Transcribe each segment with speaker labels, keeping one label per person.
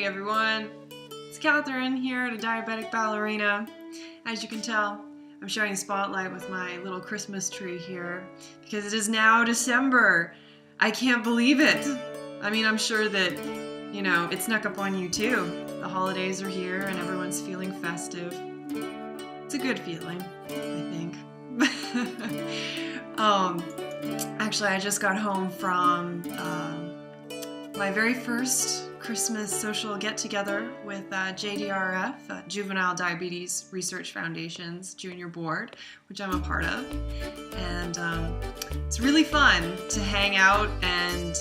Speaker 1: Hey everyone, it's Catherine here at a diabetic ballerina. As you can tell, I'm sharing the spotlight with my little Christmas tree here because it is now December. I can't believe it. I mean, I'm sure that, it snuck up on you too. The holidays are here and everyone's feeling festive. It's a good feeling, I think. Actually, I just got home from my very first Christmas social get-together with JDRF, Juvenile Diabetes Research Foundation's junior board, which I'm a part of. And it's really fun to hang out and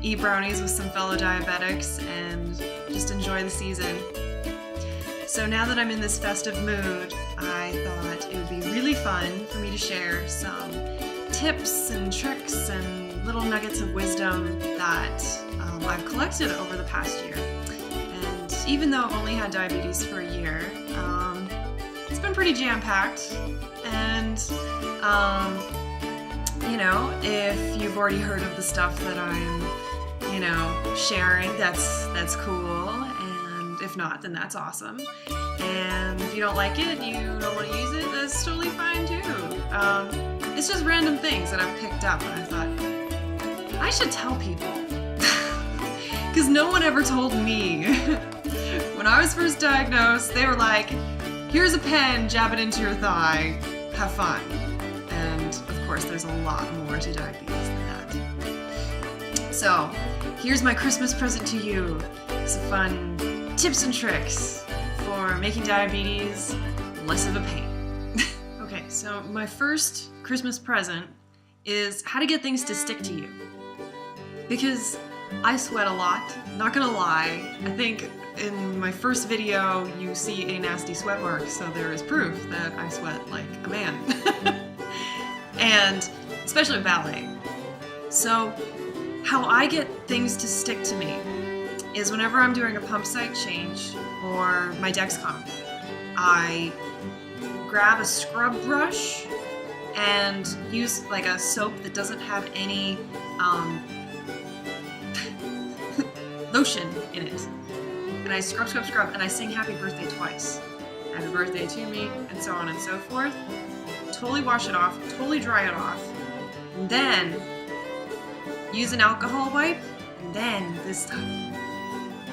Speaker 1: eat brownies with some fellow diabetics and just enjoy the season. So now that I'm in this festive mood, I thought it would be really fun for me to share some tips and tricks and little nuggets of wisdom that I've collected over the past year. And even though I've only had diabetes for a year, it's been pretty jam-packed. And, if you've already heard of the stuff that I'm, sharing, that's cool. And if not, then that's awesome. And if you don't like it, you don't want to use it, that's totally fine too. It's just random things that I've picked up and I thought, I should tell people. Because no one ever told me. When I was first diagnosed, they were like, here's a pen, jab it into your thigh, have fun. And of course, there's a lot more to diabetes than that. So, here's my Christmas present to you. Some fun tips and tricks for making diabetes less of a pain. Okay, so my first Christmas present is how to get things to stick to you. Because I sweat a lot, not gonna lie. I think in my first video you see a nasty sweat mark, so there is proof that I sweat like a man. And especially with ballet. So how I get things to stick to me is whenever I'm doing a pump site change or my Dexcom, I grab a scrub brush and use like a soap that doesn't have any lotion in it. And I scrub, and I sing happy birthday twice. Happy birthday to me, and so on and so forth. Totally wash it off, totally dry it off. And then use an alcohol wipe, and then this stuff.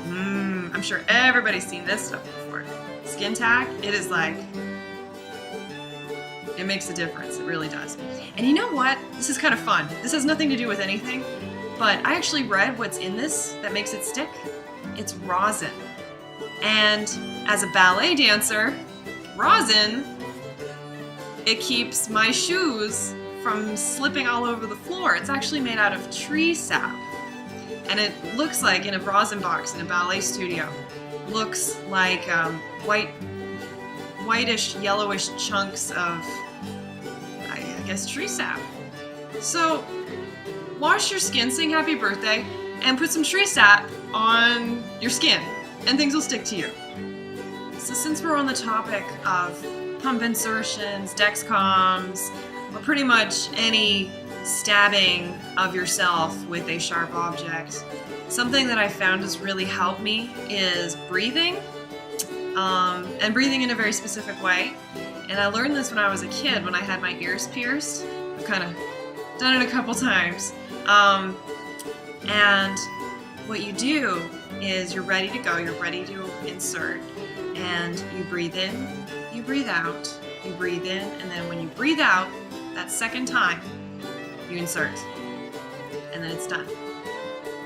Speaker 1: I'm sure everybody's seen this stuff before. Skin tack, it is like, it makes a difference, it really does. And you know what? This is kind of fun. This has nothing to do with anything, but I actually read what's in this that makes it stick. It's rosin. And as a ballet dancer, rosin, it keeps my shoes from slipping all over the floor. It's actually made out of tree sap. And it looks like in a rosin box in a ballet studio, looks like whitish, yellowish chunks of, I guess, tree sap. So wash your skin, sing happy birthday, and put some tree sap on your skin, and things will stick to you. So since we're on the topic of pump insertions, Dexcoms, or pretty much any stabbing of yourself with a sharp object, something that I found has really helped me is breathing, and breathing in a very specific way. And I learned this when I was a kid, when I had my ears pierced. I've kind of done it a couple times. And what you do is you're ready to go, you're ready to insert, and you breathe in, you breathe out, you breathe in, and then when you breathe out, that second time, you insert, and then it's done.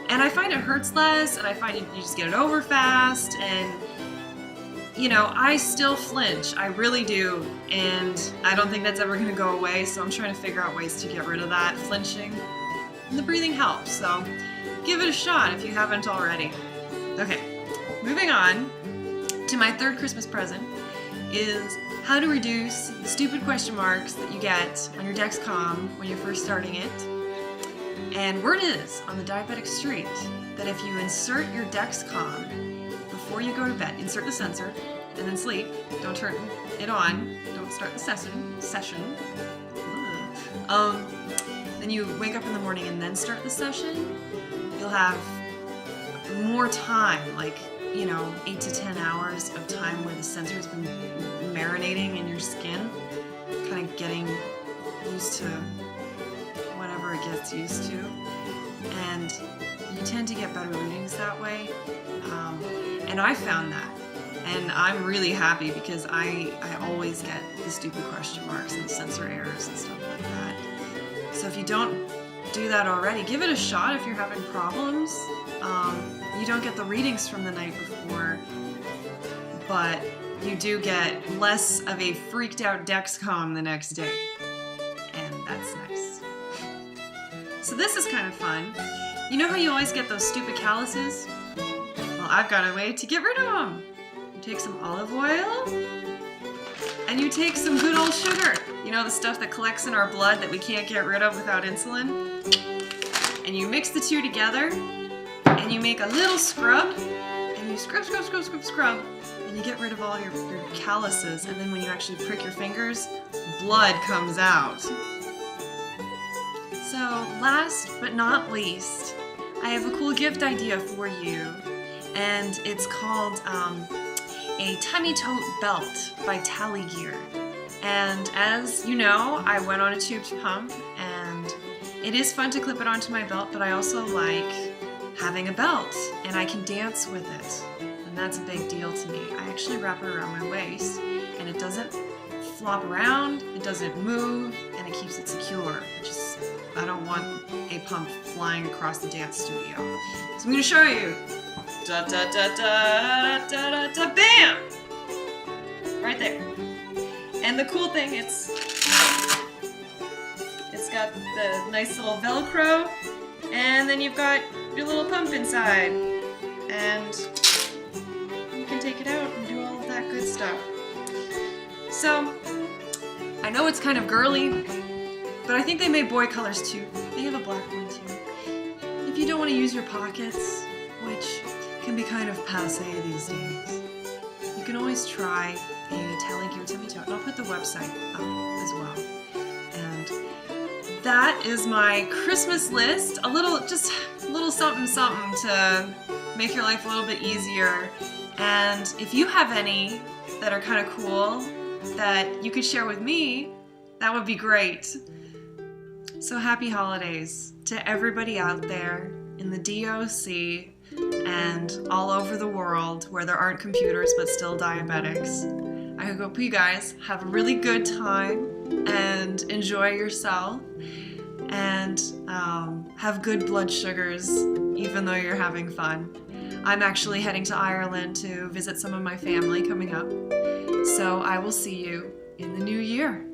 Speaker 1: And I find it hurts less, and I find you just get it over fast, and I still flinch, I really do, and I don't think that's ever going to go away, so I'm trying to figure out ways to get rid of that flinching. And the breathing helps, so give it a shot if you haven't already. Okay, moving on to my third Christmas present is how to reduce the stupid question marks that you get on your Dexcom when you're first starting it. And word is on the diabetic street that if you insert your Dexcom before you go to bed, insert the sensor, and then sleep, don't turn it on, don't start the session. Then you wake up in the morning and then start the session, you'll have a more time, like, 8 to 10 hours of time where the sensor's been marinating in your skin, kind of getting used to whatever it gets used to. And you tend to get better readings that way. And I found that. And I'm really happy because I always get the stupid question marks and sensor errors and stuff like that. So if you don't do that already, give it a shot if you're having problems. You don't get the readings from the night before, but you do get less of a freaked out Dexcom the next day. And that's nice. So this is kind of fun. You know how you always get those stupid calluses? Well, I've got a way to get rid of them. You take some olive oil, and you take some good old sugar. You know, the stuff that collects in our blood that we can't get rid of without insulin? And you mix the two together, and you make a little scrub, and you scrub, and you get rid of all your calluses, and then when you actually prick your fingers, blood comes out. So last but not least, I have a cool gift idea for you, and it's called a tummy tote belt by Tally Gear. And as you know, I went on a tubed pump, and it is fun to clip it onto my belt, but I also like having a belt, and I can dance with it, and that's a big deal to me. I actually wrap it around my waist, and it doesn't flop around, it doesn't move, and it keeps it secure, which is, I don't want a pump flying across the dance studio. So I'm going to show you. Da da da da da da da da, bam! Right there. And the cool thing, it's got the nice little Velcro, and then you've got your little pump inside, and you can take it out and do all of that good stuff. So, I know it's kind of girly, but I think they made boy colors too. They have a black one too. If you don't want to use your pockets, which can be kind of passé these days, you can always try a Tally Gear tummy tote, and I'll put the website up as well. And that is my Christmas list. A little something to make your life a little bit easier. And if you have any that are kind of cool that you could share with me, that would be great. So happy holidays to everybody out there in the DOC and all over the world where there aren't computers but still diabetics. I hope you guys have a really good time and enjoy yourself, and have good blood sugars even though you're having fun. I'm actually heading to Ireland to visit some of my family coming up, so I will see you in the new year.